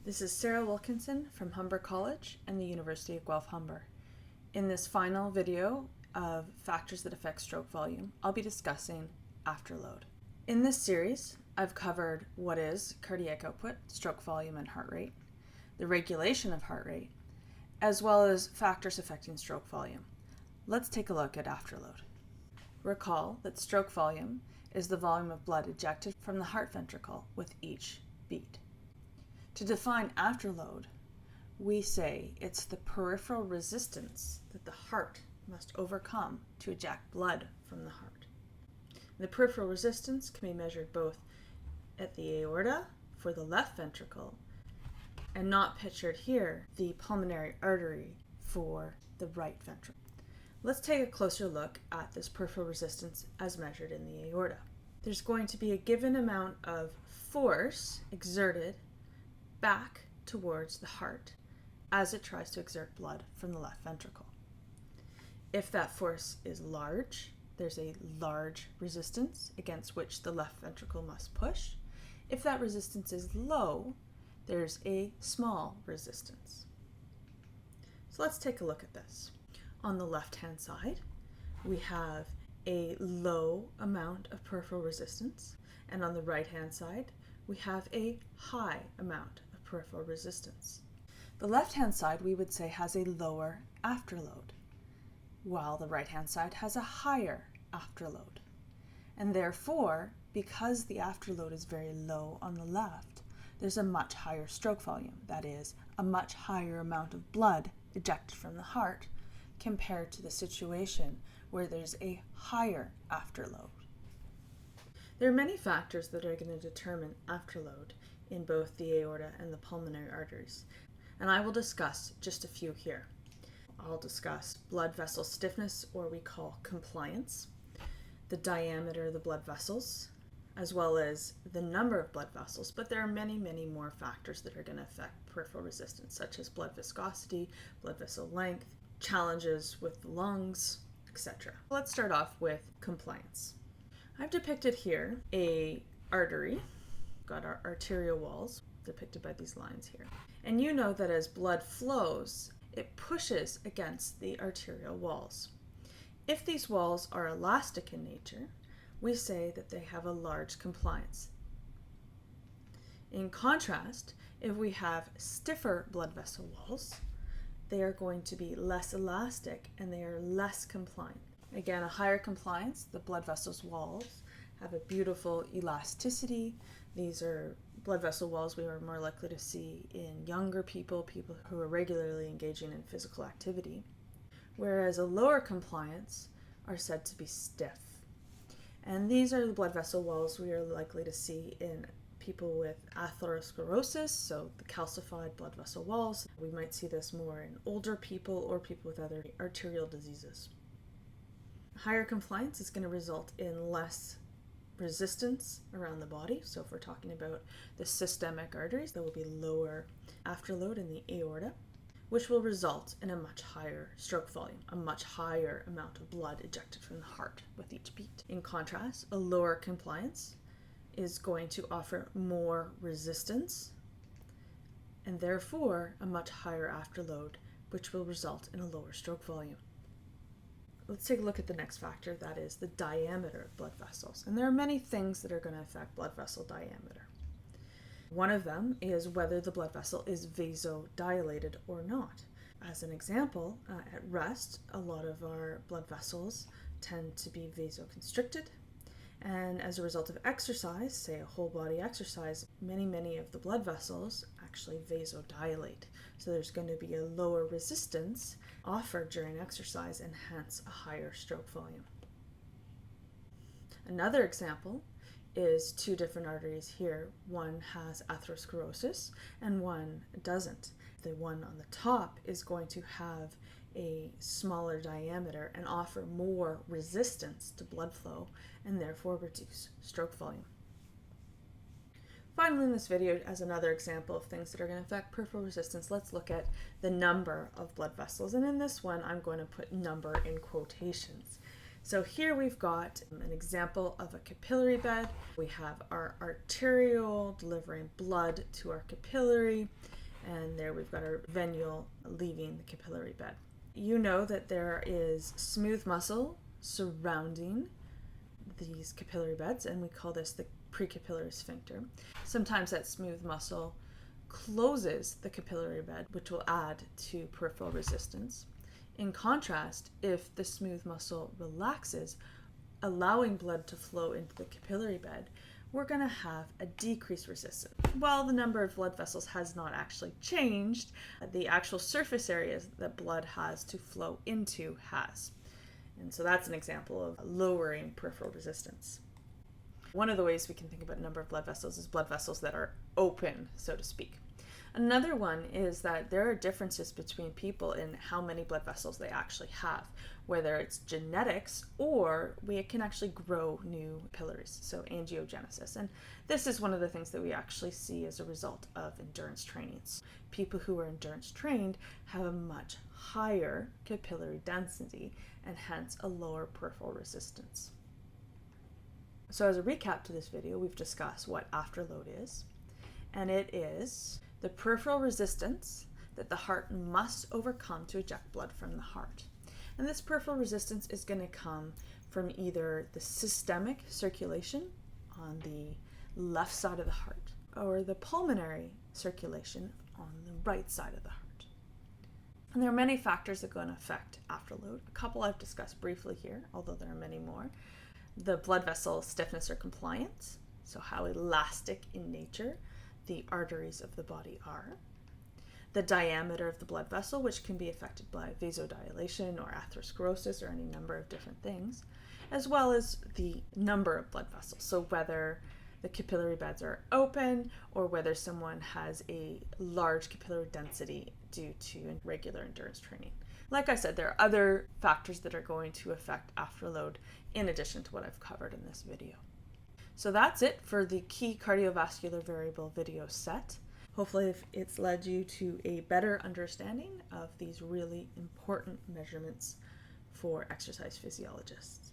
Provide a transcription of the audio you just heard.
This is Sarah Wilkinson from Humber College and the University of Guelph-Humber. In this final video of factors that affect stroke volume, I'll be discussing afterload. In this series, I've covered what is cardiac output, stroke volume, and heart rate, the regulation of heart rate, as well as factors affecting stroke volume. Let's take a look at afterload. Recall that stroke volume is the volume of blood ejected from the heart ventricle with each beat. To define afterload, we say it's the peripheral resistance that the heart must overcome to eject blood from the heart. The peripheral resistance can be measured both at the aorta for the left ventricle and not pictured here, the pulmonary artery for the right ventricle. Let's take a closer look at this peripheral resistance as measured in the aorta. There's going to be a given amount of force exerted back towards the heart as it tries to exert blood from the left ventricle. If that force is large, there's a large resistance against which the left ventricle must push. If that resistance is low, there's a small resistance. So let's take a look at this. On the left-hand side, we have a low amount of peripheral resistance, and on the right-hand side, we have a high amount of peripheral resistance. The left-hand side, we would say, has a lower afterload, while the right-hand side has a higher afterload. And therefore, because the afterload is very low on the left, there's a much higher stroke volume, that is, a much higher amount of blood ejected from the heart compared to the situation where there's a higher afterload. There are many factors that are going to determine afterload in both the aorta and the pulmonary arteries, and I will discuss just a few here. I'll discuss blood vessel stiffness, or we call compliance, the diameter of the blood vessels, as well as the number of blood vessels, but there are many, many more factors that are going to affect peripheral resistance, such as blood viscosity, blood vessel length, challenges with the lungs, etc. Let's start off with compliance. I've depicted here a artery. Got our arterial walls depicted by these lines here. And you know that as blood flows, it pushes against the arterial walls. If these walls are elastic in nature, we say that they have a large compliance. In contrast, if we have stiffer blood vessel walls, they are going to be less elastic and they are less compliant. Again, a higher compliance, the blood vessels walls have a beautiful elasticity. These are blood vessel walls we are more likely to see in younger people, people who are regularly engaging in physical activity, whereas a lower compliance are said to be stiff. And these are the blood vessel walls we are likely to see in people with atherosclerosis, so the calcified blood vessel walls. We might see this more in older people or people with other arterial diseases. Higher compliance is going to result in less resistance around the body. So if we're talking about the systemic arteries, there will be lower afterload in the aorta, which will result in a much higher stroke volume, a much higher amount of blood ejected from the heart with each beat. In contrast, a lower compliance is going to offer more resistance and therefore a much higher afterload, which will result in a lower stroke volume. Let's take a look at the next factor, that is the diameter of blood vessels. And there are many things that are going to affect blood vessel diameter. One of them is whether the blood vessel is vasodilated or not. As an example, at rest, a lot of our blood vessels tend to be vasoconstricted. And as a result of exercise, say a whole body exercise, many of the blood vessels actually vasodilate. So there's going to be a lower resistance offered during exercise and hence a higher stroke volume. Another example is two different arteries here. One has atherosclerosis and one doesn't. The one on the top is going to have a smaller diameter and offer more resistance to blood flow and therefore reduce stroke volume. Finally, in this video, as another example of things that are going to affect peripheral resistance, let's look at the number of blood vessels. And in this one, I'm going to put number in quotations. So here we've got an example of a capillary bed. We have our arteriole delivering blood to our capillary, and there we've got our venule leaving the capillary bed. You know that there is smooth muscle surrounding these capillary beds, and we call this the precapillary sphincter. Sometimes that smooth muscle closes the capillary bed, which will add to peripheral resistance. In contrast, if the smooth muscle relaxes, allowing blood to flow into the capillary bed, we're going to have a decreased resistance. While the number of blood vessels has not actually changed, the actual surface areas that blood has to flow into has. And so that's an example of lowering peripheral resistance. One of the ways we can think about a number of blood vessels is blood vessels that are open, so to speak. Another one is that there are differences between people in how many blood vessels they actually have, whether it's genetics or we can actually grow new capillaries, so angiogenesis. And this is one of the things that we actually see as a result of endurance trainings. People who are endurance trained have a much higher capillary density and hence a lower peripheral resistance. So as a recap to this video, we've discussed what afterload is, and it is the peripheral resistance that the heart must overcome to eject blood from the heart. And this peripheral resistance is going to come from either the systemic circulation on the left side of the heart or the pulmonary circulation on the right side of the heart. And there are many factors that are going to affect afterload. A couple I've discussed briefly here, although there are many more. The blood vessel stiffness or compliance, so how elastic in nature the arteries of the body are. The diameter of the blood vessel, which can be affected by vasodilation or atherosclerosis or any number of different things, as well as the number of blood vessels, so whether the capillary beds are open or whether someone has a large capillary density due to regular endurance training. Like I said, there are other factors that are going to affect afterload in addition to what I've covered in this video. So that's it for the key cardiovascular variable video set. Hopefully it's led you to a better understanding of these really important measurements for exercise physiologists.